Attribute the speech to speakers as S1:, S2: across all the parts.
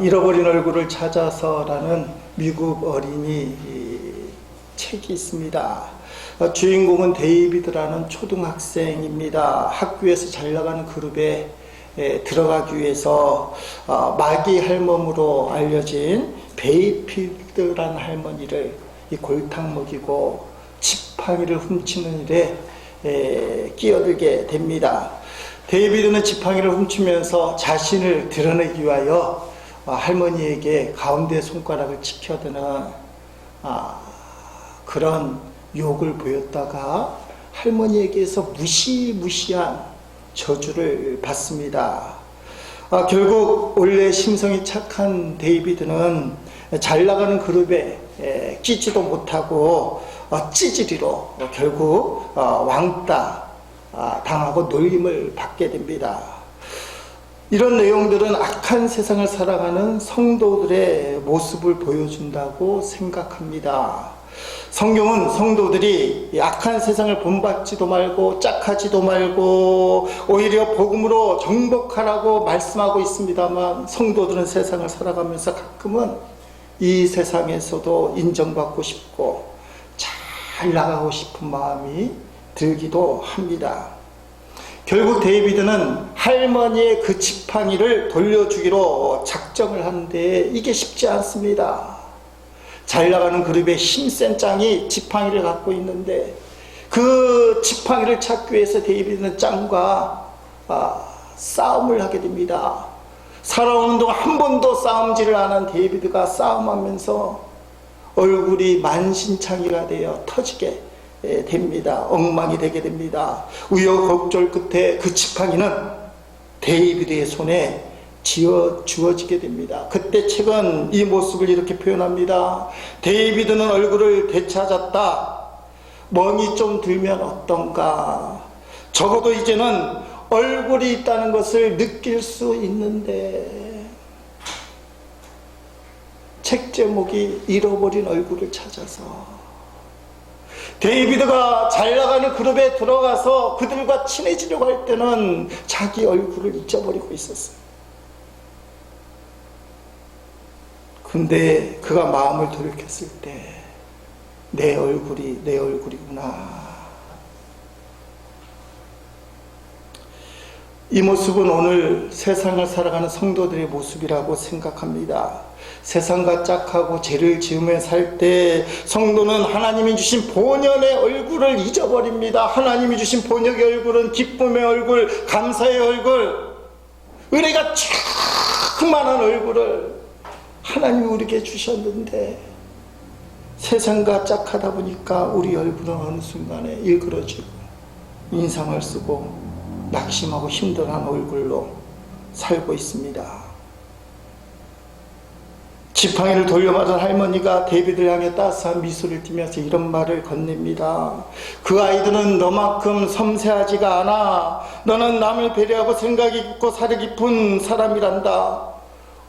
S1: 잃어버린 얼굴을 찾아서라는 미국 어린이 책이 있습니다. 주인공은 데이비드라는 초등학생입니다. 학교에서 잘 나가는 그룹에 들어가기 위해서 마귀 할멈으로 알려진 베이필드라는 할머니를 이 골탕 먹이고 지팡이를 훔치는 일에 끼어들게 됩니다. 데이비드는 지팡이를 훔치면서 자신을 드러내기 위하여 할머니에게 가운데 손가락을 치켜드는 그런 욕을 보였다가 할머니에게서 무시무시한 저주를 받습니다. 결국 원래 심성이 착한 데이비드는 잘 나가는 그룹에 끼지도 못하고 찌질이로 결국 왕따 당하고 놀림을 받게 됩니다. 이런 내용들은 악한 세상을 살아가는 성도들의 모습을 보여준다고 생각합니다. 성경은 성도들이 악한 세상을 본받지도 말고 짝하지도 말고 오히려 복음으로 정복하라고 말씀하고 있습니다만, 성도들은 세상을 살아가면서 가끔은 이 세상에서도 인정받고 싶고 잘 나가고 싶은 마음이 들기도 합니다. 결국 데이비드는 할머니의 그 지팡이를 돌려주기로 작정을 하는데 이게 쉽지 않습니다. 잘 나가는 그룹의 힘센 짱이 지팡이를 갖고 있는데 그 지팡이를 찾기 위해서 데이비드는 짱과 싸움을 하게 됩니다. 살아오는 동안 한 번도 싸움질을 안 한 데이비드가 싸움하면서 얼굴이 만신창이가 되어 터지게 됩니다. 엉망이 되게 됩니다. 우여곡절 끝에 그 지팡이는 데이비드의 손에 주어지게 됩니다. 그때 책은 이 모습을 이렇게 표현합니다. 데이비드는 얼굴을 되찾았다. 멍이 좀 들면 어떤가. 적어도 이제는 얼굴이 있다는 것을 느낄 수 있는데, 책 제목이 잃어버린 얼굴을 찾아서. 데이비드가 잘 나가는 그룹에 들어가서 그들과 친해지려고 할 때는 자기 얼굴을 잊어버리고 있었어요. 근데 그가 마음을 돌이켰을 때 내 얼굴이구나. 이 모습은 오늘 세상을 살아가는 성도들의 모습이라고 생각합니다. 세상과 짝하고 죄를 지으며 살 때 성도는 하나님이 주신 본연의 얼굴을 잊어버립니다. 하나님이 주신 본연의 얼굴은 기쁨의 얼굴, 감사의 얼굴, 은혜가 충만한 얼굴을 하나님이 우리에게 주셨는데, 세상과 짝하다 보니까 우리 얼굴은 어느 순간에 일그러지고 인상을 쓰고 낙심하고 힘들어하는 얼굴로 살고 있습니다. 지팡이를 돌려받은 할머니가 데이비드를 향해 따스한 미소를 띠면서 이런 말을 건넵니다. 그 아이들은 너만큼 섬세하지가 않아. 너는 남을 배려하고 생각이 깊고 사려 깊은 사람이란다.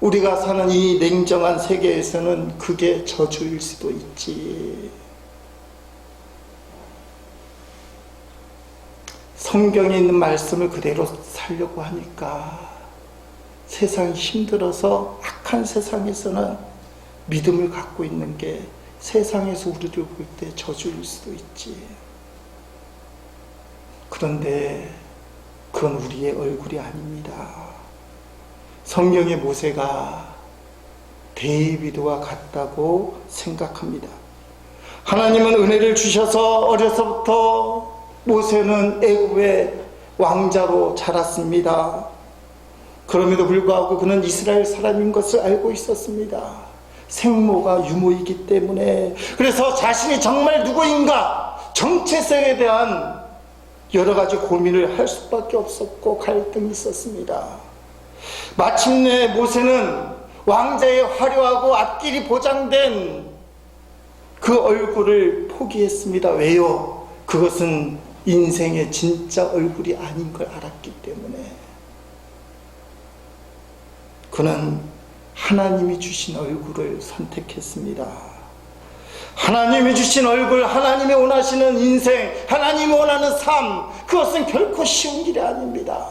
S1: 우리가 사는 이 냉정한 세계에서는 그게 저주일 수도 있지. 성경에 있는 말씀을 그대로 살려고 하니까 세상이 힘들어서 악한 세상에서는 믿음을 갖고 있는 게 세상에서 우리를 볼 때 저주일 수도 있지. 그런데 그건 우리의 얼굴이 아닙니다. 성경의 모세가 데이비드와 같다고 생각합니다. 하나님은 은혜를 주셔서 어려서부터 모세는 애굽의 왕자로 자랐습니다. 그럼에도 불구하고 그는 이스라엘 사람인 것을 알고 있었습니다. 생모가 유모이기 때문에. 그래서 자신이 정말 누구인가, 정체성에 대한 여러 가지 고민을 할 수밖에 없었고 갈등이 있었습니다. 마침내 모세는 왕자의 화려하고 앞길이 보장된 그 얼굴을 포기했습니다. 왜요? 그것은 인생의 진짜 얼굴이 아닌 걸 알았기 때문에. 그는 하나님이 주신 얼굴을 선택했습니다. 하나님이 주신 얼굴, 하나님이 원하시는 인생, 하나님이 원하는 삶, 그것은 결코 쉬운 일이 아닙니다.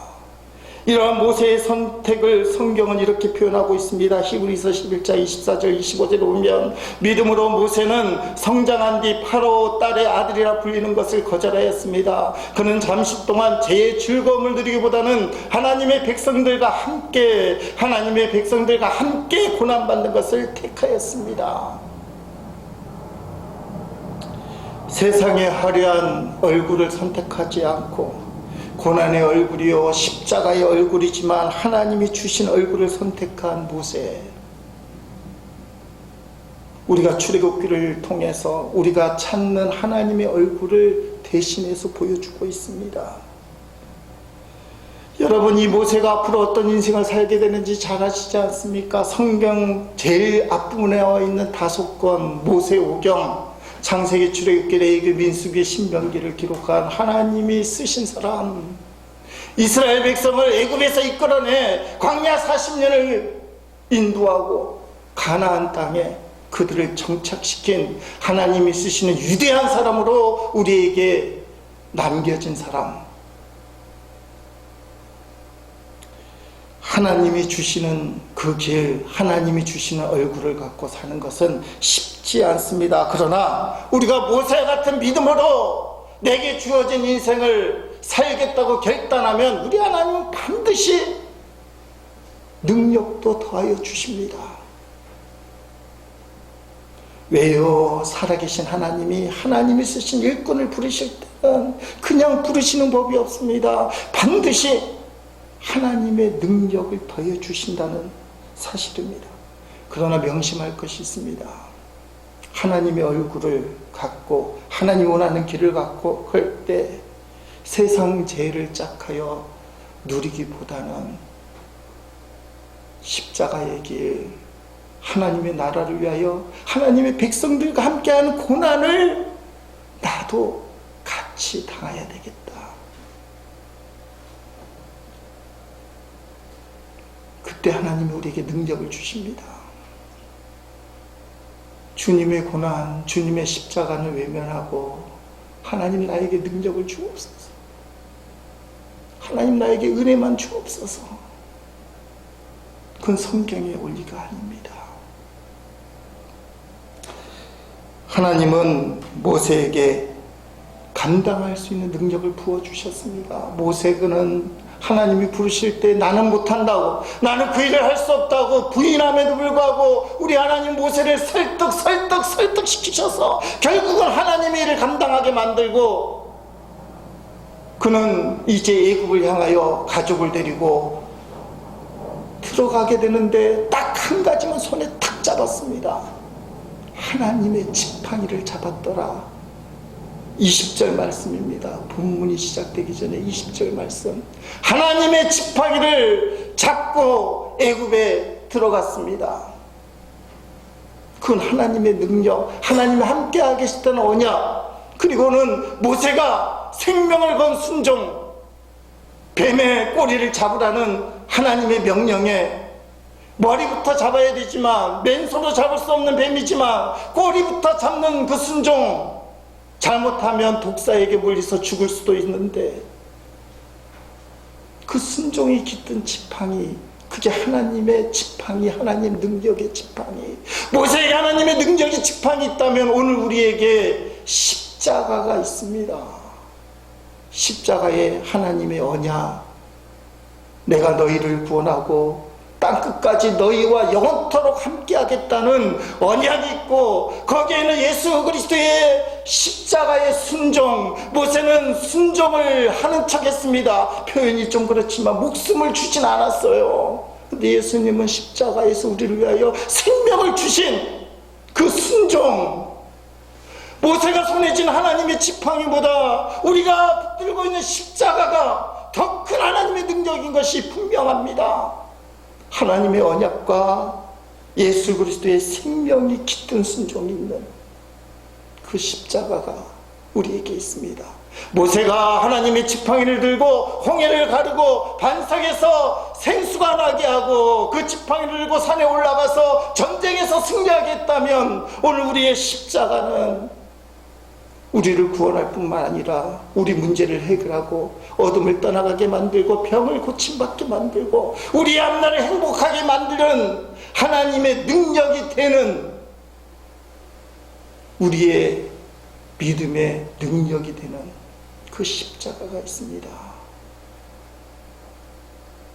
S1: 이러한 모세의 선택을 성경은 이렇게 표현하고 있습니다. 히브리서 11장 24절 25절에 보면 믿음으로 모세는 성장한 뒤 파로 딸의 아들이라 불리는 것을 거절하였습니다. 그는 잠시 동안 제 즐거움을 누리기보다는 하나님의 백성들과 함께 고난받는 것을 택하였습니다. 세상의 화려한 얼굴을 선택하지 않고 고난의 얼굴이요 십자가의 얼굴이지만 하나님이 주신 얼굴을 선택한 모세, 우리가 출애굽기를 통해서 우리가 찾는 하나님의 얼굴을 대신해서 보여주고 있습니다. 여러분, 이 모세가 앞으로 어떤 인생을 살게 되는지 잘 아시지 않습니까? 성경 제일 앞부분에 나와 있는 5권 모세오경, 창세기, 출애굽기, 레위기, 민수기, 신명기를 기록한 하나님이 쓰신 사람, 이스라엘 백성을 애굽에서 이끌어내 광야 40년을 인도하고 가나안 땅에 그들을 정착시킨 하나님이 쓰시는 위대한 사람으로 우리에게 남겨진 사람, 하나님이 주시는 그 길, 하나님이 주시는 얼굴을 갖고 사는 것은 쉽지 않습니다. 그러나 우리가 모세 같은 믿음으로 내게 주어진 인생을 살겠다고 결단하면 우리 하나님은 반드시 능력도 더하여 주십니다. 왜요? 살아계신 하나님이 쓰신 일꾼을 부르실 때는 그냥 부르시는 법이 없습니다. 반드시 하나님의 능력을 더해 주신다는 사실입니다. 그러나 명심할 것이 있습니다. 하나님의 얼굴을 갖고 하나님 원하는 길을 갖고 갈 때 세상 죄를 짝하여 누리기보다는 십자가의 길, 하나님의 나라를 위하여 하나님의 백성들과 함께하는 고난을 나도 같이 당해야 되겠다. 그때 하나님이 우리에게 능력을 주십니다. 주님의 고난, 주님의 십자가를 외면하고 하나님 나에게 능력을 주옵소서, 하나님 나에게 은혜만 주옵소서, 그건 성경의 원리가 아닙니다. 하나님은 모세에게 감당할 수 있는 능력을 부어주셨습니다. 모세는 하나님이 부르실 때 나는 못한다고, 나는 그 일을 할 수 없다고 부인함에도 불구하고 우리 하나님 모세를 설득시키셔서 결국은 하나님의 일을 감당하게 만들고, 그는 이제 애굽을 향하여 가족을 데리고 들어가게 되는데 딱 한 가지만 손에 탁 잡았습니다. 하나님의 지팡이를 잡았더라. 20절 말씀입니다. 본문이 시작되기 전에 20절 말씀. 하나님의 지팡이를 잡고 애굽에 들어갔습니다. 그건 하나님의 능력, 하나님이 함께하고 계시다는 언약, 그리고는 모세가 생명을 건 순종, 뱀의 꼬리를 잡으라는 하나님의 명령에 머리부터 잡아야 되지만 맨손으로 잡을 수 없는 뱀이지만 꼬리부터 잡는 그 순종, 잘못하면 독사에게 물려서 죽을 수도 있는데 그 순종이 깃든 지팡이, 그게 하나님의 지팡이, 하나님 능력의 지팡이. 모세에게 하나님의 능력의 지팡이 있다면 오늘 우리에게 십자가가 있습니다. 십자가에 하나님의 언약, 내가 너희를 구원하고 땅끝까지 너희와 영원토록 함께하겠다는 언약이 있고, 거기에는 예수 그리스도의 십자가의 순종, 모세는 순종을 하는 척 했습니다. 표현이 좀 그렇지만 목숨을 주진 않았어요. 근데 예수님은 십자가에서 우리를 위하여 생명을 주신 그 순종, 모세가 손에 쥔 하나님의 지팡이보다 우리가 붙들고 있는 십자가가 더 큰 하나님의 능력인 것이 분명합니다. 하나님의 언약과 예수 그리스도의 생명이 깃든 순종이 있는 그 십자가가 우리에게 있습니다. 모세가 하나님의 지팡이를 들고 홍해를 가르고 반석에서 생수가 나게 하고 그 지팡이를 들고 산에 올라가서 전쟁에서 승리하게 했다면 오늘 우리의 십자가는 우리를 구원할 뿐만 아니라 우리 문제를 해결하고 어둠을 떠나가게 만들고 병을 고침받게 만들고 우리 앞날을 행복하게 만드는 하나님의 능력이 되는, 우리의 믿음의 능력이 되는 그 십자가가 있습니다.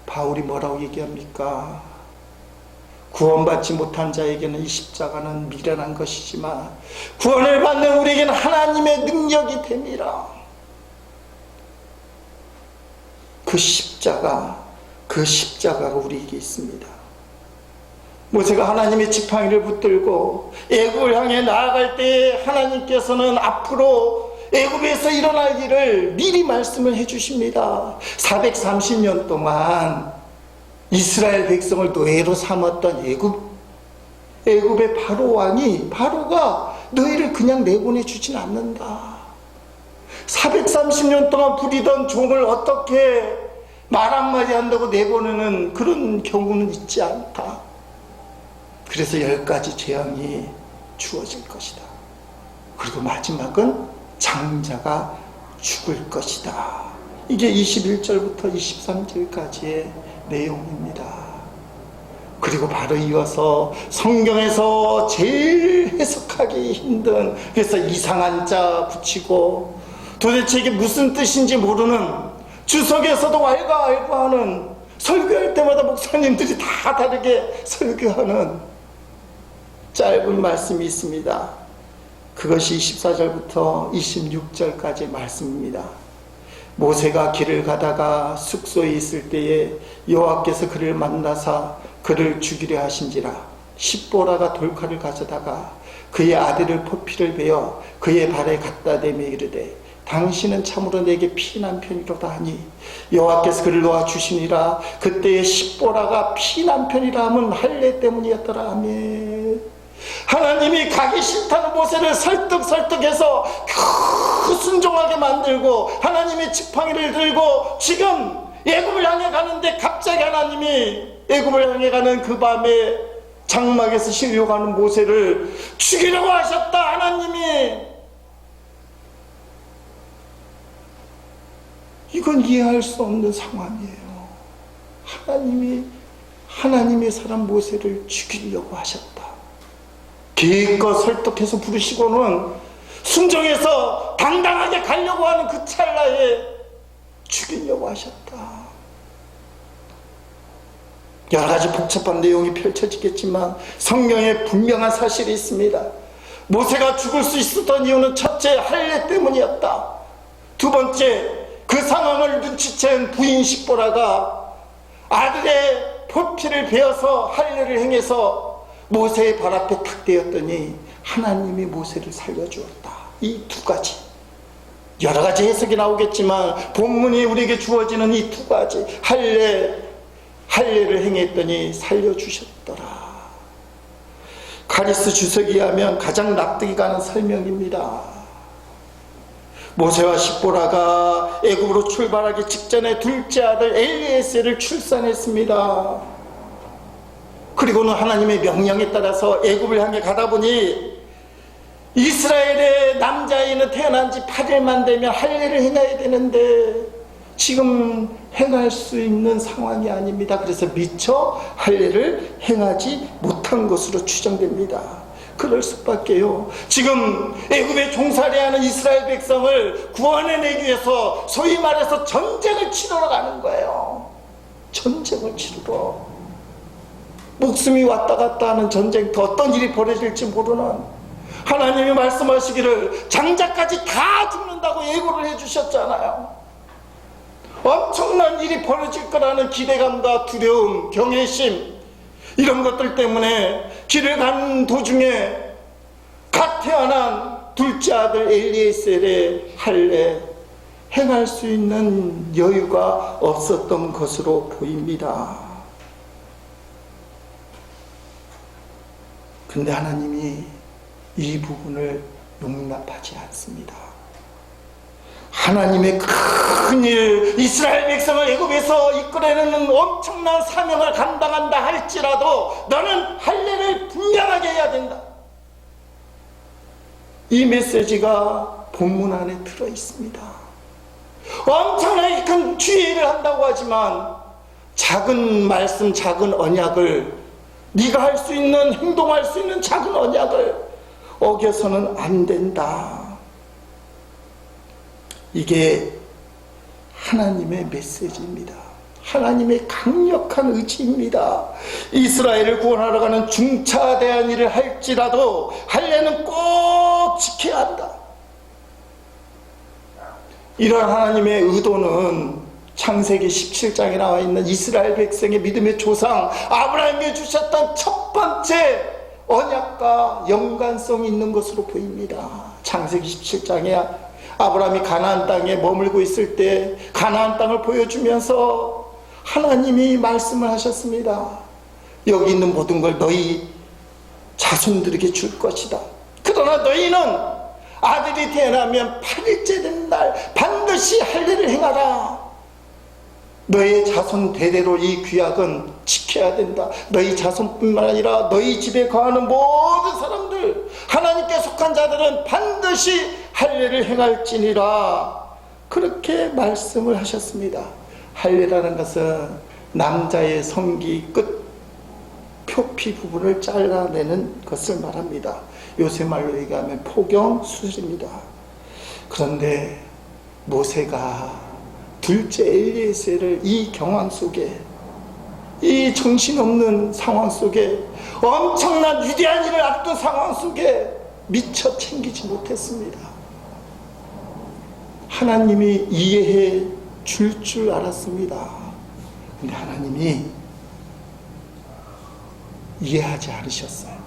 S1: 바울이 뭐라고 얘기합니까? 구원받지 못한 자에게는 이 십자가는 미련한 것이지만 구원을 받는 우리에게는 하나님의 능력이 됩니다. 그 십자가가 우리에게 있습니다. 모세가 하나님의 지팡이를 붙들고 애굽을 향해 나아갈 때 하나님께서는 앞으로 애굽에서 일어날 일을 미리 말씀을 해주십니다. 430년 동안 이스라엘 백성을 노예로 삼았던 애굽의 바로가 너희를 그냥 내보내주진 않는다. 430년 동안 부리던 종을 어떻게 말 한마디 한다고 내보내는 그런 경우는 있지 않다. 그래서 10가지 재앙이 주어질 것이다. 그리고 마지막은 장자가 죽을 것이다. 이게 21절부터 23절까지의 내용입니다. 그리고 바로 이어서 성경에서 제일 해석하기 힘든, 그래서 이상한 자 붙이고 도대체 이게 무슨 뜻인지 모르는, 주석에서도 왈가왈부하는, 설교할 때마다 목사님들이 다 다르게 설교하는 짧은 말씀이 있습니다. 그것이 24절부터 26절까지의 말씀입니다. 모세가 길을 가다가 숙소에 있을 때에 여호와께서 그를 만나사 그를 죽이려 하신지라. 십보라가 돌칼을 가져다가 그의 아들을 포피를 베어 그의 발에 갖다 대며 이르되 당신은 참으로 내게 피난 편이로다 하니 여호와께서 그를 놓아 주시니라. 그때의 십보라가 피난 편이라 함은 할례 때문이었더라 하며, 하나님이 가기 싫다는 모세를 설득해서 순종하게 만들고 하나님의 지팡이를 들고 지금 애굽을 향해 가는데 갑자기 하나님이 애굽을 향해 가는 그 밤에 장막에서 실려가는 모세를 죽이려고 하셨다. 하나님이, 이건 이해할 수 없는 상황이에요. 하나님의 사람 모세를 죽이려고 하셨다. 기껏 설득해서 부르시고는 순종해서 당당하게 가려고 하는 그 찰나에 죽이려고 하셨다. 여러 가지 복잡한 내용이 펼쳐지겠지만 성경에 분명한 사실이 있습니다. 모세가 죽을 수 있었던 이유는 첫째, 할례 때문이었다. 두 번째, 그 상황을 눈치챈 부인 십보라가 아들의 포피를 베어서 할례를 행해서 모세의 발 앞에 탁 대었더니 하나님이 모세를 살려주었다. 이 두 가지, 여러 가지 해석이 나오겠지만 본문이 우리에게 주어지는 이 두 가지, 할례를 행했더니 살려주셨더라. 카리스 주석이 하면 가장 납득이 가는 설명입니다. 모세와 십보라가 애굽으로 출발하기 직전에 둘째 아들 엘리에셀을 출산했습니다. 그리고는 하나님의 명령에 따라서 애굽을 향해 가다 보니 이스라엘의 남자아이는 태어난 지 8일만 되면 할례를 행해야 되는데 지금 행할 수 있는 상황이 아닙니다. 그래서 미처 할례를 행하지 못한 것으로 추정됩니다. 그럴 수밖에요. 지금 애굽에 종살이하는 이스라엘 백성을 구원해내기 위해서 소위 말해서 전쟁을 치러러 가는 거예요. 전쟁을 치르러. 목숨이 왔다 갔다 하는 전쟁터, 어떤 일이 벌어질지 모르는, 하나님이 말씀하시기를 장자까지 다 죽는다고 예고를 해주셨잖아요. 엄청난 일이 벌어질 거라는 기대감과 두려움, 경외심, 이런 것들 때문에 길을 가는 도중에 갓 태어난 둘째 아들 엘리에셀의 할례 행할 수 있는 여유가 없었던 것으로 보입니다. 근데 하나님이 이 부분을 용납하지 않습니다. 하나님의 큰일, 이스라엘 백성을 애굽에서 이끌어내는 엄청난 사명을 감당한다 할지라도 너는 할례를 분명하게 해야 된다. 이 메시지가 본문 안에 들어 있습니다. 엄청나게 큰 주의를 한다고 하지만 작은 말씀, 작은 언약을, 네가 할 수 있는, 행동할 수 있는 작은 언약을 어겨서는 안 된다. 이게 하나님의 메시지입니다. 하나님의 강력한 의지입니다. 이스라엘을 구원하러 가는 중차대한 일을 할지라도 할례는 꼭 지켜야 한다. 이런 하나님의 의도는 창세기 17장에 나와 있는 이스라엘 백성의 믿음의 조상 아브라함에게 주셨던 첫 번째 언약과 연관성이 있는 것으로 보입니다. 창세기 17장에 아브라함이 가나안 땅에 머물고 있을 때 가나안 땅을 보여주면서 하나님이 말씀을 하셨습니다. 여기 있는 모든 걸 너희 자손들에게 줄 것이다. 그러나 너희는 아들이 태어나면 8일째 되는 날 반드시 할례를 행하라. 너희 자손 대대로 이 규약은 지켜야 된다. 너희 자손뿐만 아니라 너희 집에 거하는 모든 사람들, 하나님께 속한 자들은 반드시 할례를 행할지니라. 그렇게 말씀을 하셨습니다. 할례라는 것은 남자의 성기 끝 표피 부분을 잘라내는 것을 말합니다. 요새 말로 얘기하면 포경 수술입니다. 그런데 모세가 둘째 엘리에셀을 이 경황 속에, 이 정신없는 상황 속에, 엄청난 위대한 일을 앞둔 상황 속에 미처 챙기지 못했습니다. 하나님이 이해해 줄 알았습니다. 근데 하나님이 이해하지 않으셨어요.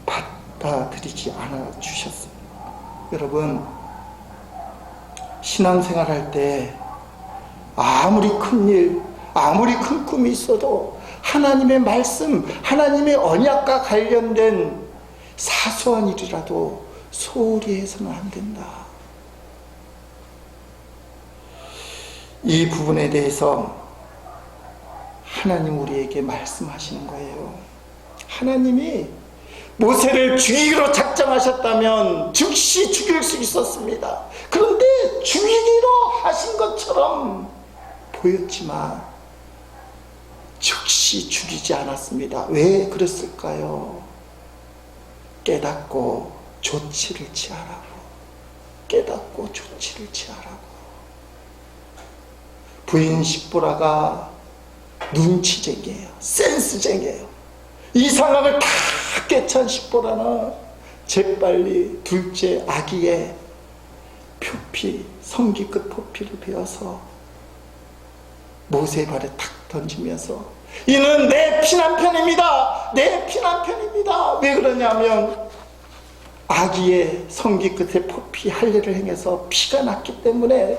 S1: 받아들이지 않아 주셨어요. 여러분, 신앙생활 할 때 아무리 큰 일, 아무리 큰 꿈이 있어도 하나님의 말씀, 하나님의 언약과 관련된 사소한 일이라도 소홀히 해서는 안 된다. 이 부분에 대해서 하나님 우리에게 말씀하시는 거예요. 하나님이 모세를 죽이기로 작정하셨다면 즉시 죽일 수 있었습니다. 그런데 죽이기로 하신 것처럼 보였지만 즉시 죽이지 않았습니다. 왜 그랬을까요? 깨닫고 조치를 취하라고. 깨닫고 조치를 취하라고. 부인 십보라가 눈치쟁이에요. 센스쟁이에요. 이 상황을 다 깨찬 십보라는 재빨리 둘째 아기의 표피, 성기 끝 표피를 베어서 모세의 발에 탁 던지면서 이는 내 피난편입니다. 내 피난편입니다. 왜 그러냐면 아기의 성기 끝에 표피 할례를 행해서 피가 났기 때문에,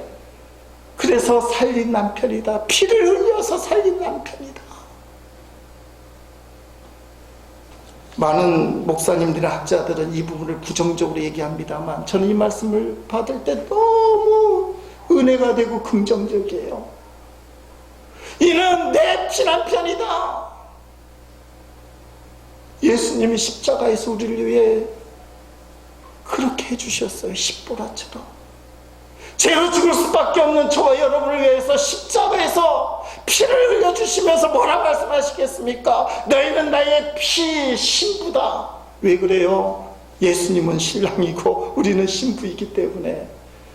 S1: 그래서 살린 남편이다. 피를 흘려서 살린 남편이다. 많은 목사님들이나 학자들은 이 부분을 부정적으로 얘기합니다만 저는 이 말씀을 받을 때 너무 은혜가 되고 긍정적이에요. 이는 내 피난편이다. 예수님이 십자가에서 우리를 위해 그렇게 해주셨어요. 십보라처럼. 죄로 죽을 수밖에 없는 저와 여러분을 위해서 십자가에서 피를 흘려주시면서 뭐라 말씀하시겠습니까? 너희는 나의 피 신부다. 왜 그래요? 예수님은 신랑이고 우리는 신부이기 때문에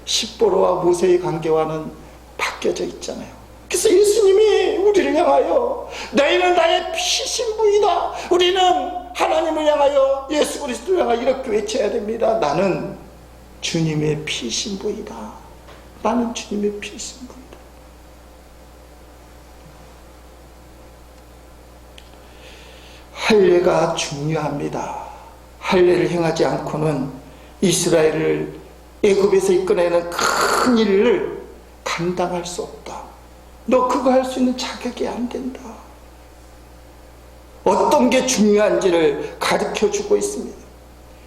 S1: 십보로와 모세의 관계와는 바뀌어져 있잖아요. 그래서 예수님이 우리를 향하여 너희는 나의 피 신부이다. 우리는 하나님을 향하여, 예수 그리스도를 향하여 이렇게 외쳐야 됩니다. 나는 주님의 피 신부이다. 나는 주님의 피 신부이다. 할례가 중요합니다. 할례를 행하지 않고는 이스라엘을 애굽에서 이끌어내는 큰 일을 감당할 수 없다. 너 그거 할 수 있는 자격이 안 된다. 어떤 게 중요한지를 가르쳐주고 있습니다.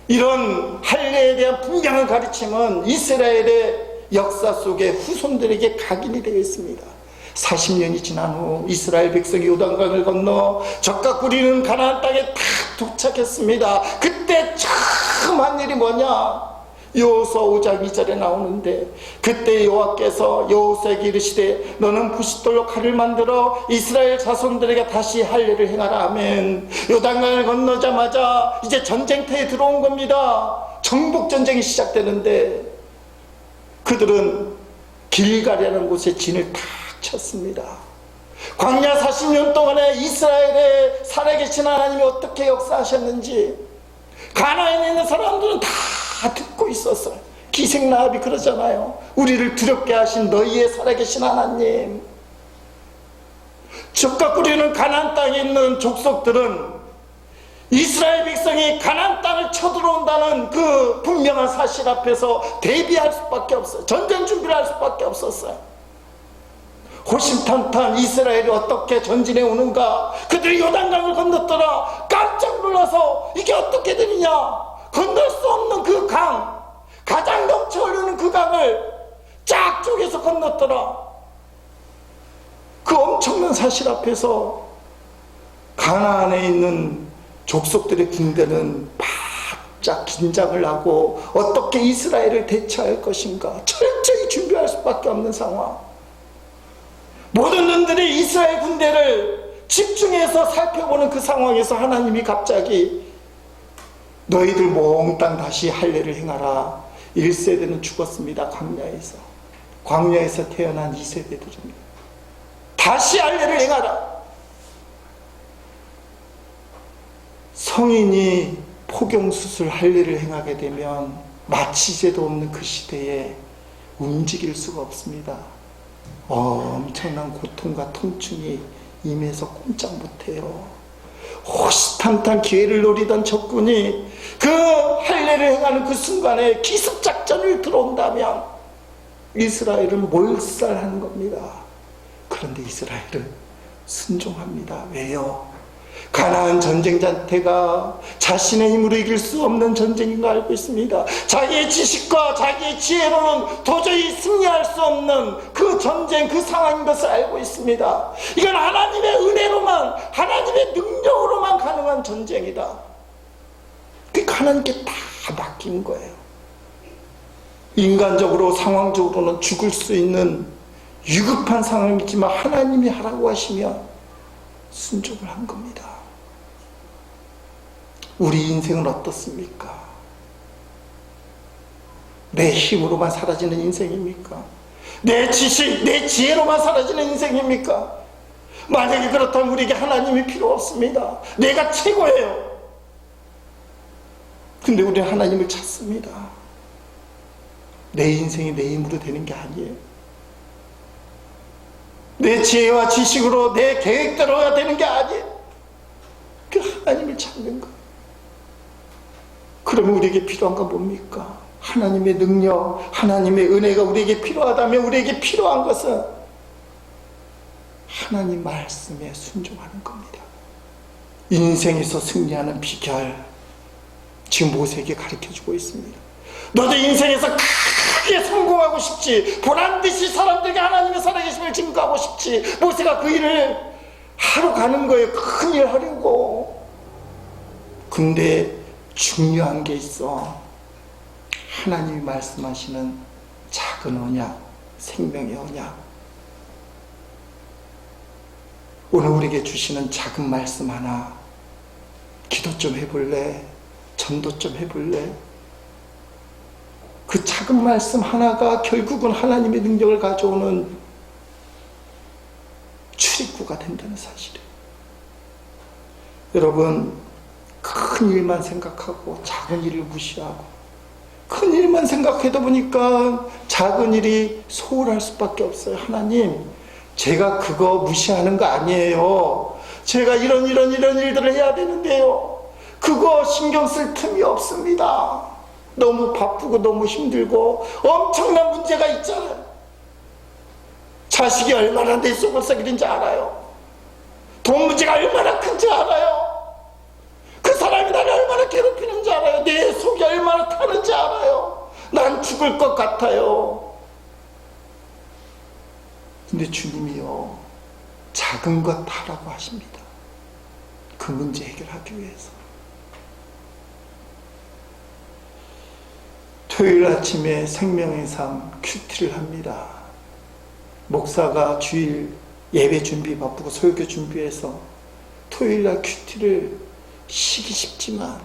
S1: 이런 할례에 대한 분명한 가르침은 이스라엘의 역사 속에 후손들에게 각인이 되어 있습니다. 40년이 지난 후 이스라엘 백성이 요단강을 건너 젖과 꿀이는 가나안 땅에 딱 도착했습니다. 그때 처음 한 일이 뭐냐? 여호수아 5장 2절에 나오는데, 그때 여호와께서 여호수아에게 이르시되 너는 부싯돌로 칼을 만들어 이스라엘 자손들에게 다시 할례를 행하라 하면, 요단강을 건너자마자 이제 전쟁터에 들어온 겁니다. 정복전쟁이 시작되는데 그들은 길갈이라는 곳에 진을 탁 쳤습니다. 광야 40년 동안에 이스라엘에 살아계신 하나님이 어떻게 역사하셨는지 가나안에 있는 사람들은 다 듣고 있었어요. 기생라합이 그러잖아요. 우리를 두렵게 하신 너희의 살아계신 하나님. 적과 꾸리는 가나안 땅에 있는 족속들은 이스라엘 백성이 가나안 땅을 쳐들어온다는 그 분명한 사실 앞에서 대비할 수밖에 없어요. 전쟁 준비를 할 수밖에 없었어요. 호심탄탄 이스라엘이 어떻게 전진해 오는가, 그들이 요단강을 건넜더라. 깜짝 놀라서 이게 어떻게 되느냐, 건널 수 없는 그 강, 가장 넘쳐 흐르는 그 강을 쫙 쪼개서 건넜더라. 그 엄청난 사실 앞에서 가나안에 있는 족속들의 군대는 바짝 긴장을 하고 어떻게 이스라엘을 대처할 것인가 철저히 준비할 수밖에 없는 상황. 모든 눈들이 이스라엘 군대를 집중해서 살펴보는 그 상황에서 하나님이 갑자기 너희들 몽땅 다시 할례를 행하라. 1세대는 죽었습니다. 광야에서 태어난 2세대들입니다. 다시 할례를 행하라. 성인이 포경수술 할례를 행하게 되면 마취제도 없는 그 시대에 움직일 수가 없습니다. 엄청난 고통과 통증이 임해서 꼼짝 못해요. 호시탐탐 기회를 노리던 적군이 그 할례를 행하는 그 순간에 기습작전을 들어온다면 이스라엘은 몰살하는 겁니다. 그런데 이스라엘은 순종합니다. 왜요? 가나안 전쟁 자체가 자신의 힘으로 이길 수 없는 전쟁인 거 알고 있습니다. 자기의 지식과 자기의 지혜로는 도저히 승리할 수 없는 그 전쟁, 그 상황인 것을 알고 있습니다. 이건 하나님의 은혜로만, 하나님의 능력으로만 가능한 전쟁이다. 그러니까 하나님께 다 맡긴 거예요. 인간적으로, 상황적으로는 죽을 수 있는 위급한 상황이지만 하나님이 하라고 하시면 순종을 한 겁니다. 우리 인생은 어떻습니까? 내 힘으로만 사라지는 인생입니까? 내 지식, 내 지혜로만 사라지는 인생입니까? 만약에 그렇다면 우리에게 하나님이 필요 없습니다. 내가 최고예요. 근데 우리는 하나님을 찾습니다. 내 인생이 내 힘으로 되는 게 아니에요. 내 지혜와 지식으로 내 계획대로가 되는 게 아니에요. 그 하나님을 찾는 거예요. 그러면 우리에게 필요한 건 뭡니까? 하나님의 능력, 하나님의 은혜가 우리에게 필요하다면 우리에게 필요한 것은 하나님 말씀에 순종하는 겁니다. 인생에서 승리하는 비결, 지금 모세에게 가르쳐주고 있습니다. 너도 인생에서 크게 성공하고 싶지, 보란듯이 사람들에게 하나님의 살아계심을 증거하고 싶지. 모세가 그 일을 하러 가는 거예요. 큰 일 하려고. 근데 중요한 게 있어. 하나님이 말씀하시는 작은 언약, 생명의 언약, 오늘 우리에게 주시는 작은 말씀 하나, 기도 좀 해볼래? 전도 좀 해볼래? 그 작은 말씀 하나가 결국은 하나님의 능력을 가져오는 출입구가 된다는 사실이에요. 여러분, 큰 일만 생각하고 작은 일을 무시하고, 큰 일만 생각해다 보니까 작은 일이 소홀할 수밖에 없어요. 하나님, 제가 그거 무시하는 거 아니에요. 제가 이런 일들을 해야 되는데요. 그거 신경 쓸 틈이 없습니다. 너무 바쁘고 너무 힘들고 엄청난 문제가 있잖아요. 자식이 얼마나 내 속을 썩이는지 알아요. 돈 문제가 얼마나 큰지 알아요. 그 사람이 나를 얼마나 괴롭히는지 알아요. 내 속이 얼마나 타는지 알아요. 난 죽을 것 같아요. 근데 주님이요, 작은 것 하라고 하십니다. 그 문제 해결하기 위해서. 토요일 아침에 생명의 삶 큐티를 합니다. 목사가 주일 예배 준비 바쁘고 설교 준비해서 토요일날 큐티를 쉬기 쉽지만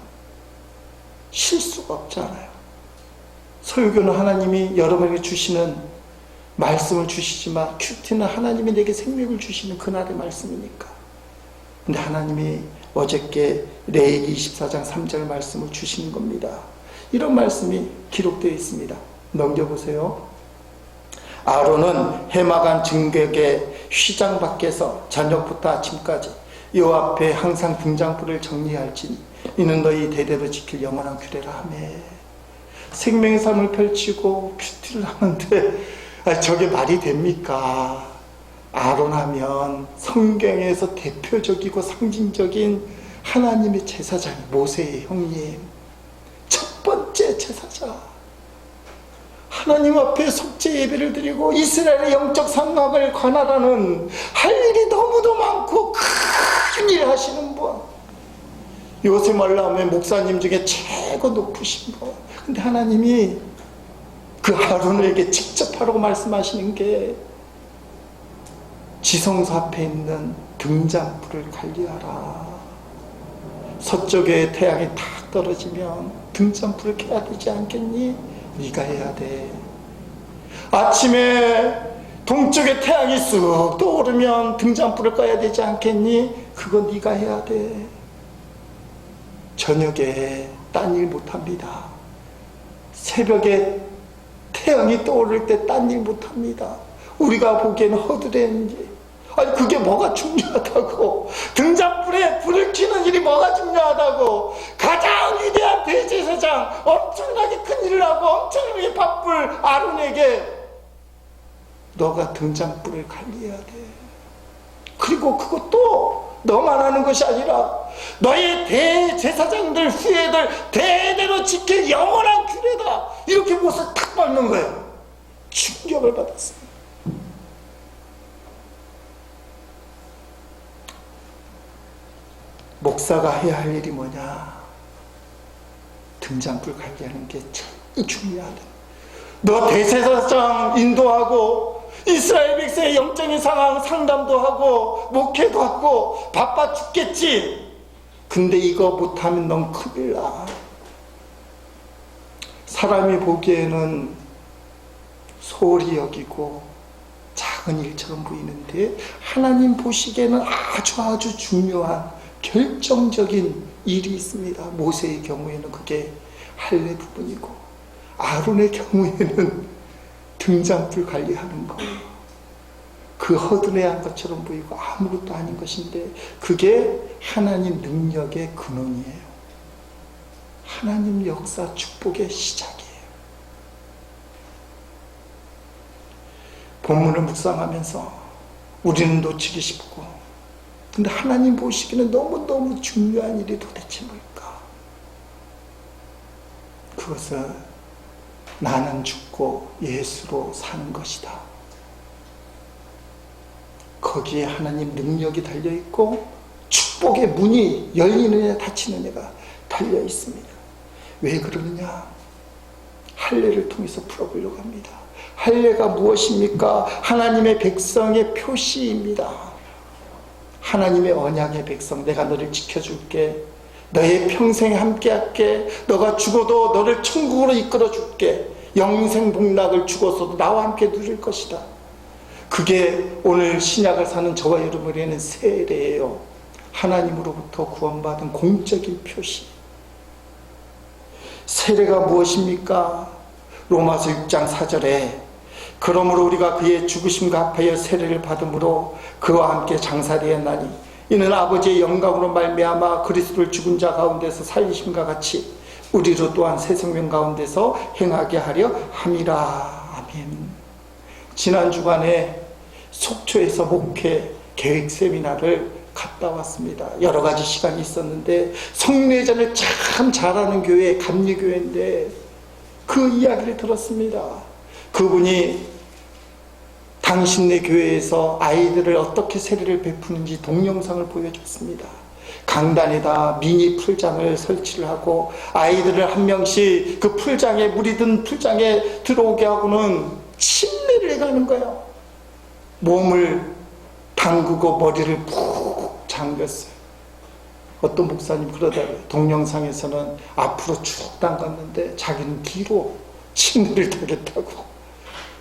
S1: 쉴 수가 없잖아요. 설교는 하나님이 여러분에게 주시는 말씀을 주시지만 큐티는 하나님이 내게 생명을 주시는 그날의 말씀이니까. 근데 하나님이 어저께 레위기 24장 3절 말씀을 주시는 겁니다. 이런 말씀이 기록되어 있습니다. 넘겨보세요. 아론은 해마간 증거의 휘장 밖에서 저녁부터 아침까지 여호와 앞에 항상 등잔불을 정리할지니 이는 너희 대대로 지킬 영원한 규례라 하며, 생명의 삶을 펼치고 큐티를 하는데 저게 말이 됩니까? 아론 하면 성경에서 대표적이고 상징적인 하나님의 제사장, 모세의 형님, 첫 번째 제사장, 하나님 앞에 속죄 예배를 드리고 이스라엘의 영적 상황을 관할하는, 할 일이 너무도 많고 큰 일 하시는 분, 요새 말로 하면 목사님 중에 최고 높으신 분. 근데 하나님이 그 아론에게 직접 하라고 말씀하시는 게, 지성소 앞에 있는 등잔불을 관리하라. 서쪽에 태양이 탁 떨어지면 등잔불을 켜야 되지 않겠니? 네가 해야 돼. 아침에 동쪽에 태양이 쑥 떠오르면 등잔불을 꺼야 되지 않겠니? 그거 네가 해야 돼. 저녁에 딴 일 못합니다. 새벽에 태양이 떠오를 때 딴 일 못합니다. 우리가 보기에는 허드렛는지, 아니 그게 뭐가 중요하다고? 등잔불에 불을 켜는 일이 뭐가 중요하다고? 가장 위대한 대제사장, 엄청나게 큰 일을 하고 엄청나게 바쁠 아론에게 너가 등잔불을 관리해야 돼. 그리고 그것도 너만 하는 것이 아니라 너의 대제사장들, 후예들 대대로 지킬 영원한 규례다. 이렇게 못을 탁 밟는 거예요. 충격을 받았어요. 목사가 해야 할 일이 뭐냐? 등잔불 관리하는 게 제일 중요하다. 너 대제사장 인도하고 이스라엘 백성의 영적인 상황 상담도 하고 목회도 하고 바빠 죽겠지. 근데 이거 못하면 넌 큰일 나. 사람이 보기에는 소홀히 여기고 작은 일처럼 보이는데 하나님 보시기에는 아주 중요한 결정적인 일이 있습니다. 모세의 경우에는 그게 할례 부분이고, 아론의 경우에는 등잔불 관리하는 거. 그 허드레한 것처럼 보이고 아무것도 아닌 것인데 그게 하나님 능력의 근원이에요. 하나님 역사 축복의 시작이에요. 본문을 묵상하면서 우리는 놓치기 쉽고, 근데 하나님 보시기는 너무너무 중요한 일이 도대체 뭘까? 그것은 나는 죽고 예수로 사는 것이다. 거기에 하나님 능력이 달려있고 축복의 문이 열리느냐 닫히느냐가 달려있습니다. 왜 그러느냐? 할례를 통해서 풀어보려고 합니다. 할례가 무엇입니까? 하나님의 백성의 표시입니다. 하나님의 언약의 백성, 내가 너를 지켜줄게. 너의 평생 함께할게. 너가 죽어도 너를 천국으로 이끌어줄게. 영생 복락을 죽어서도 나와 함께 누릴 것이다. 그게 오늘 신약을 사는 저와 여러분에게는 세례예요. 하나님으로부터 구원받은 공적인 표시. 세례가 무엇입니까? 로마서 6장 4절에 그러므로 우리가 그의 죽으심과 합하여 세례를 받음으로 그와 함께 장사되었나니 이는 아버지의 영광으로 말미암아 그리스도를 죽은 자 가운데서 살리심과 같이 우리로 또한 새 생명 가운데서 행하게 하려 함이라. 아멘. 지난 주간에 속초에서 목회 계획 세미나를 갔다 왔습니다. 여러 가지 시간이 있었는데 성례전을 참 잘하는 교회, 감리교회인데 그 이야기를 들었습니다. 그분이 당신네 교회에서 아이들을 어떻게 세례를 베푸는지 동영상을 보여줬습니다. 강단에다 미니 풀장을 설치를 하고 아이들을 한 명씩 그 풀장에, 물이 든 풀장에 들어오게 하고는 침례를 해가는 거예요. 몸을 담그고 머리를 푹 잠겼어요. 어떤 목사님 그러더라고요. 동영상에서는 앞으로 쭉 담갔는데 자기는 뒤로 침례를 타겠다고.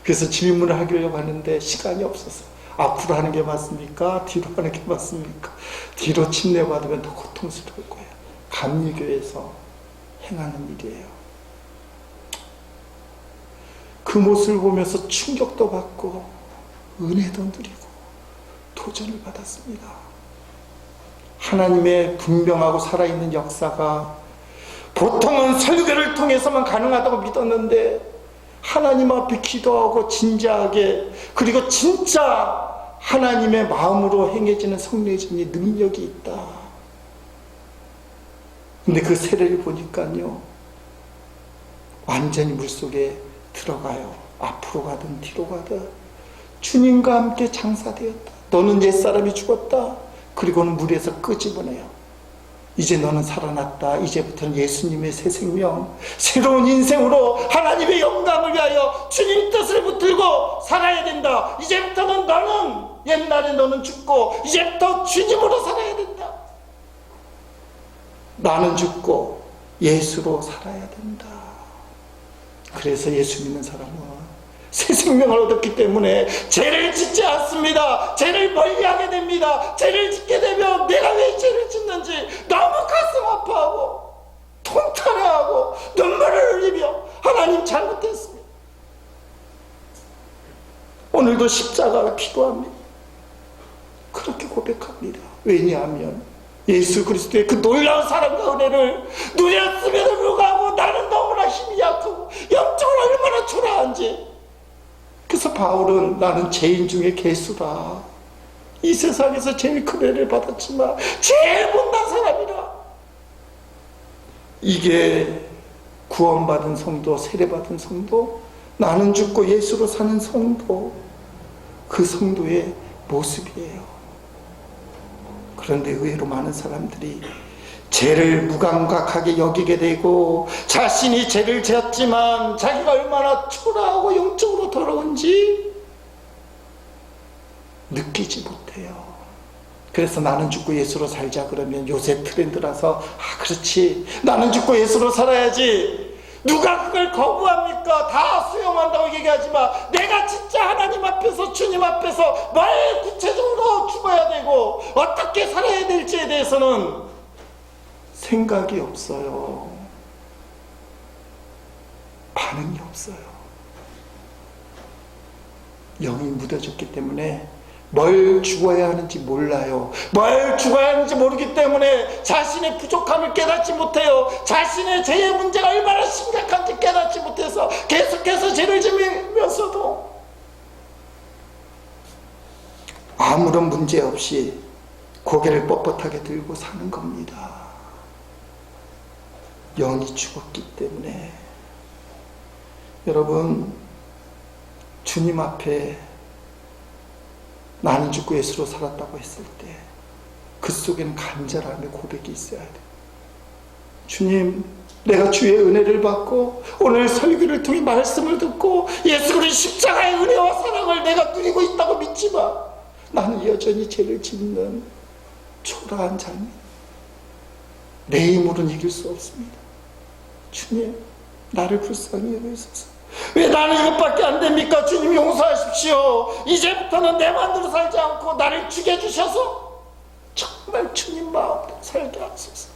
S1: 그래서 질문을 하려고 하는데 시간이 없어서, 앞으로 하는 게 맞습니까? 뒤로 하는 게 맞습니까? 뒤로 침례 받으면 더 고통스러울 거예요. 감리교에서 행하는 일이에요. 그 모습을 보면서 충격도 받고 은혜도 누리고 도전을 받았습니다. 하나님의 분명하고 살아있는 역사가 보통은 설교를 통해서만 가능하다고 믿었는데, 하나님 앞에 기도하고 진지하게, 그리고 진짜 하나님의 마음으로 행해지는 성령의 전이 능력이 있다. 근데 그 세례를 보니까요, 완전히 물속에 들어가요. 앞으로 가든 뒤로 가든 주님과 함께 장사되었다. 너는 옛사람이 죽었다. 그리고는 물에서 끄집어내요. 이제 너는 살아났다. 이제부터는 예수님의 새 생명, 새로운 인생으로 하나님의 영광을 위하여 주님 뜻을 붙들고 살아야 된다. 이제부터는 너는, 옛날에 너는 죽고 이제부터 주님으로 살아야 된다. 나는 죽고 예수로 살아야 된다. 그래서 예수 믿는 사람은 새 생명을 얻었기 때문에 죄를 짓지 않습니다. 죄를 멀리하게 됩니다. 죄를 짓게 되면 내가 왜 죄를 짓는지 너무 가슴 아파하고 통탄해하고 눈물을 흘리며 하나님 잘못했습니다. 오늘도 십자가가 필요합니다. 그렇게 고백합니다. 왜냐하면 예수 그리스도의 그 놀라운 사랑과 은혜를 누렸음에도 불구하고 나는 너무나 힘이 약하고 영적으로 얼마나 초라한지. 그래서 바울은 나는 죄인 중에 괴수다. 이 세상에서 제일 큰 은혜를 받았지만 제일 못난 사람이라. 이게 구원받은 성도, 세례받은 성도, 나는 죽고 예수로 사는 성도, 그 성도의 모습이에요. 그런데 의외로 많은 사람들이 죄를 무감각하게 여기게 되고, 자신이 죄를 지었지만 자기가 얼마나 초라하고 영적으로 더러운지 느끼지 못해요. 그래서 나는 죽고 예수로 살자 그러면 요새 트렌드라서, 그렇지, 나는 죽고 예수로 살아야지. 누가 그걸 거부합니까? 다 수용한다고 얘기하지만 내가 진짜 하나님 앞에서, 주님 앞에서 뭘 구체적으로 죽어야 되고 어떻게 살아야 될지에 대해서는 생각이 없어요. 반응이 없어요. 영이 묻어졌기 때문에 뭘 죽어야 하는지 몰라요. 뭘 죽어야 하는지 모르기 때문에 자신의 부족함을 깨닫지 못해요. 자신의 죄의 문제가 얼마나 심각한지 깨닫지 못해서 계속해서 죄를 지으면서도 아무런 문제 없이 고개를 뻣뻣하게 들고 사는 겁니다. 영이 죽었기 때문에. 여러분, 주님 앞에 나는 죽고 예수로 살았다고 했을 때 그 속에는 간절함의 고백이 있어야 돼요. 주님, 내가 주의 은혜를 받고 오늘 설교를 통해 말씀을 듣고 예수 그리스도의 십자가의 은혜와 사랑을 내가 누리고 있다고 믿지만 나는 여전히 죄를 짓는 초라한 자입니다. 내 힘으로는 이길 수 없습니다. 주님, 나를 불쌍히 여기소서. 왜 나는 이것밖에 안 됩니까? 주님 용서하십시오. 이제부터는 내 마음대로 살지 않고 나를 죽여주셔서 정말 주님 마음대로 살게 하소서.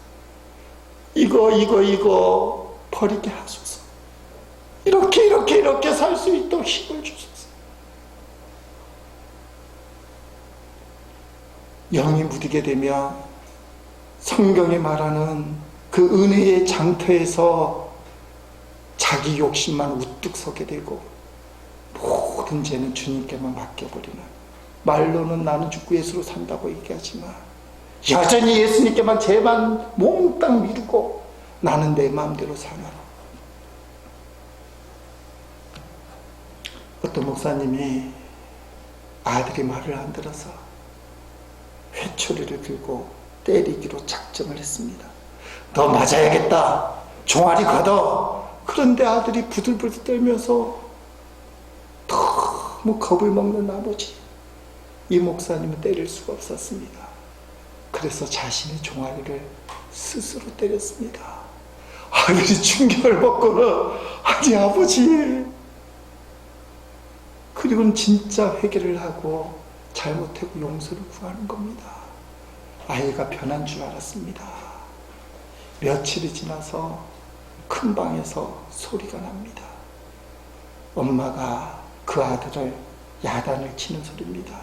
S1: 이거 버리게 하소서. 이렇게 살 수 있도록 힘을 주소서. 영이 묻히게 되면 성경에 말하는 그 은혜의 장터에서 자기 욕심만 우뚝 서게 되고 모든 죄는 주님께만 맡겨버리는, 말로는 나는 죽고 예수로 산다고 얘기하지만 여전히 예수님께만 죄만 몽땅 미루고 나는 내 마음대로 사느라. 어떤 목사님이 아들이 말을 안 들어서 회초리를 들고 때리기로 작정을 했습니다. 너 맞아야겠다. 종아리 걷어. 그런데 아들이 부들부들 떨면서 너무 겁을 먹는 나머지 이 목사님은 때릴 수가 없었습니다. 그래서 자신의 종아리를 스스로 때렸습니다. 아들이 충격을 먹고는 아니 아버지, 그리고는 진짜 회개를 하고 잘못하고 용서를 구하는 겁니다. 아이가 변한 줄 알았습니다. 며칠이 지나서 큰 방에서 소리가 납니다. 엄마가 그 아들을 야단을 치는 소리입니다.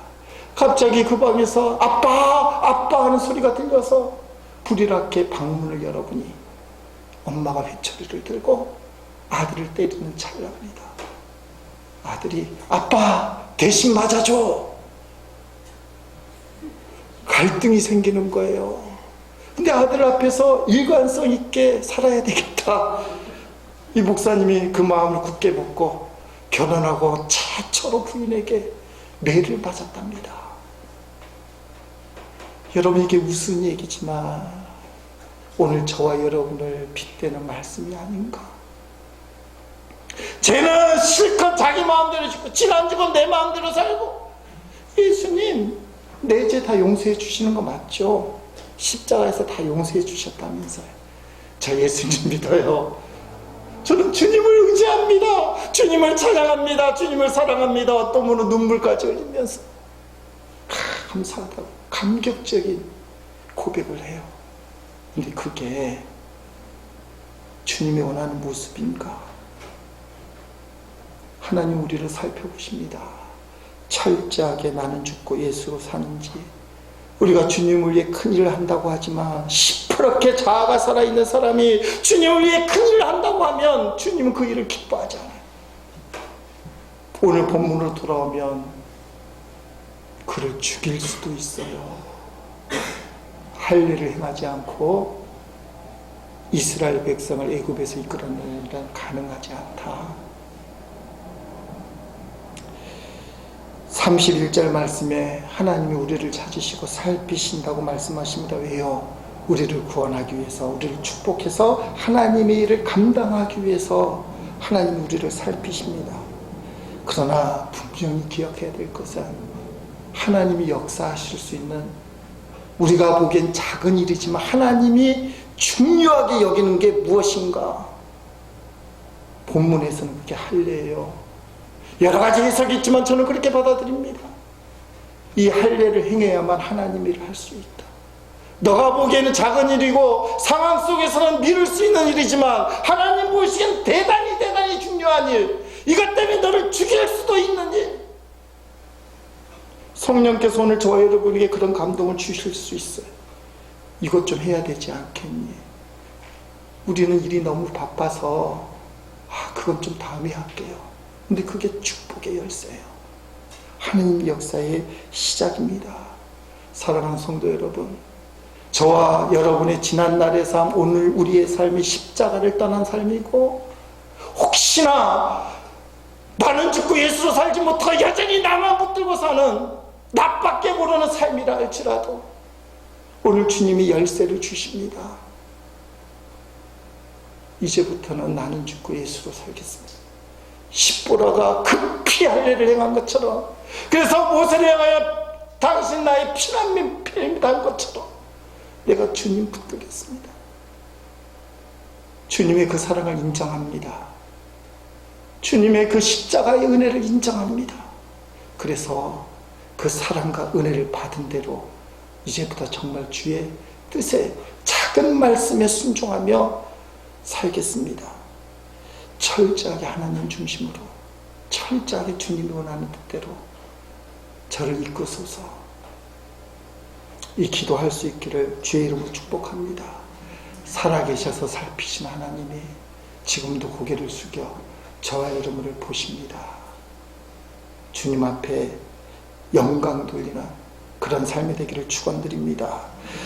S1: 갑자기 그 방에서 아빠! 아빠! 하는 소리가 들려서 불이랗게 방문을 열어보니 엄마가 회초리를 들고 아들을 때리는 찰나입니다. 아들이 아빠! 대신 맞아줘! 갈등이 생기는 거예요. 근데 아들 앞에서 일관성 있게 살아야 되겠다. 이 목사님이 그 마음을 굳게 먹고 결혼하고 최초로 부인에게 매를 맞았답니다. 여러분, 이게 무슨 얘기지만 오늘 저와 여러분을 빗대는 말씀이 아닌가. 쟤는 실컷 자기 마음대로 죽고 지난주건 내 마음대로 살고. 예수님 내 죄 다 용서해 주시는 거 맞죠? 십자가에서 다 용서해 주셨다면서요. 저 예수님 믿어요. 저는 주님을 의지합니다. 주님을 찬양합니다. 주님을 사랑합니다. 어떤 분은 눈물까지 흘리면서 감사하다고 감격적인 고백을 해요. 근데 그게 주님이 원하는 모습인가? 하나님 우리를 살펴보십니다. 철저하게 나는 죽고 예수로 사는지, 우리가 주님을 위해 큰일을 한다고 하지만 시퍼렇게 자아가 살아있는 사람이 주님을 위해 큰일을 한다고 하면 주님은 그 일을 기뻐하지 않아요. 오늘 본문으로 돌아오면 그를 죽일 수도 있어요. 할례를 행하지 않고 이스라엘 백성을 애굽에서 이끌어내는 일은 가능하지 않다. 31절 말씀에 하나님이 우리를 찾으시고 살피신다고 말씀하십니다. 왜요? 우리를 구원하기 위해서, 우리를 축복해서 하나님의 일을 감당하기 위해서 하나님이 우리를 살피십니다. 그러나 분명히 기억해야 될 것은 하나님이 역사하실 수 있는, 우리가 보기엔 작은 일이지만 하나님이 중요하게 여기는 게 무엇인가? 본문에서는 그게 할례예요. 여러 가지 해석이 있지만 저는 그렇게 받아들입니다. 이 할례를 행해야만 하나님 일을 할 수 있다. 너가 보기에는 작은 일이고 상황 속에서는 미룰 수 있는 일이지만 하나님 보시기엔 대단히 중요한 일, 이것 때문에 너를 죽일 수도 있는 일. 성령께서 오늘 저와 여러분에게 그런 감동을 주실 수 있어요. 이것 좀 해야 되지 않겠니? 우리는 일이 너무 바빠서 그건 좀 다음에 할게요. 근데 그게 축복의 열쇠예요. 하나님 역사의 시작입니다. 사랑하는 성도 여러분, 저와 여러분의 지난날의 삶, 오늘 우리의 삶이 십자가를 떠난 삶이고, 혹시나 나는 죽고 예수로 살지 못하고 여전히 나만 붙들고 사는 나밖에 모르는 삶이라 할지라도 오늘 주님이 열쇠를 주십니다. 이제부터는 나는 죽고 예수로 살겠습니다. 십보라가 급히 할례를 행한 것처럼, 그래서 모세를 향하여 당신 나의 피난민입니다 한 것처럼 내가 주님 붙들겠습니다. 주님의 그 사랑을 인정합니다. 주님의 그 십자가의 은혜를 인정합니다. 그래서 그 사랑과 은혜를 받은 대로 이제부터 정말 주의 뜻에 작은 말씀에 순종하며 살겠습니다. 철저하게 하나님 중심으로, 철저하게 주님이 원하는 뜻대로 저를 이끄소서. 이 기도할 수 있기를 주의 이름으로 축복합니다. 살아계셔서 살피신 하나님이 지금도 고개를 숙여 저와 여러분을 보십니다. 주님 앞에 영광 돌리는 그런 삶이 되기를 축원드립니다.